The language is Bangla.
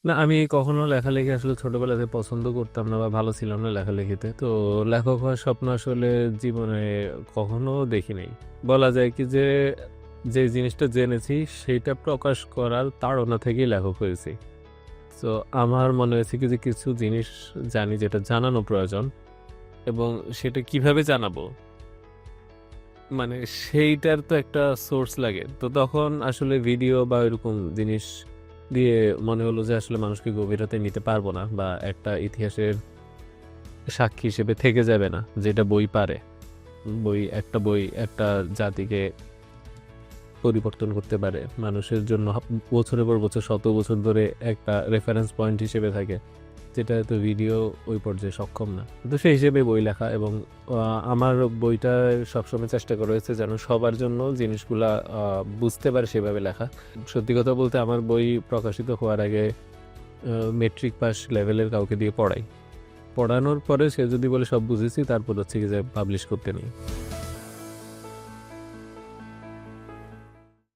না, আমি কখনো লেখালেখি আসলে ছোটবেলাতে পছন্দ করতাম না বা ভালো ছিলাম না লেখালেখিতে। তো লেখক হওয়ার স্বপ্ন আসলে জীবনে কখনো দেখি নাই। বলা যায় কি যে, যে জিনিসটা জেনেছি সেইটা প্রকাশ করার তাড়না থেকেই লেখক হয়েছি। তো আমার মনে হয়েছে কি যে কিছু জিনিস জানি যেটা জানানো প্রয়োজন এবং সেটা কিভাবে জানাবো? মানে সেইটার তো একটা সোর্স লাগে। তো তখন আসলে ভিডিও বা এরকম জিনিস দিয়ে মনে হলো যে আসলে মানুষকে গভীরতায় নিতে পারবো না বা একটা ইতিহাসের সাক্ষী হিসেবে থেকে যাবে না, যেটা বই পারে। একটা বই একটা জাতিকে পরিবর্তন করতে পারে। মানুষের জন্য বছরের পর বছর, শত বছর ধরে একটা রেফারেন্স পয়েন্ট হিসেবে থাকে। যেটা তো ভিডিও ওই পর্যায়ে সক্ষম না। তো সেই হিসেবে বই লেখা এবং আমার বইটা সবসময় চেষ্টা করা হয়েছে যেন সবার জন্য জিনিসগুলা বুঝতে পারে সেভাবে লেখা। সত্যি কথা বলতে আমার বই প্রকাশিত হওয়ার আগে মেট্রিক পাস লেভেলের কাউকে দিয়ে পড়াই। পড়ানোর পরে সে যদি বলে সব বুঝেছি, তারপর হচ্ছে কি যে পাবলিশ করতে নেই।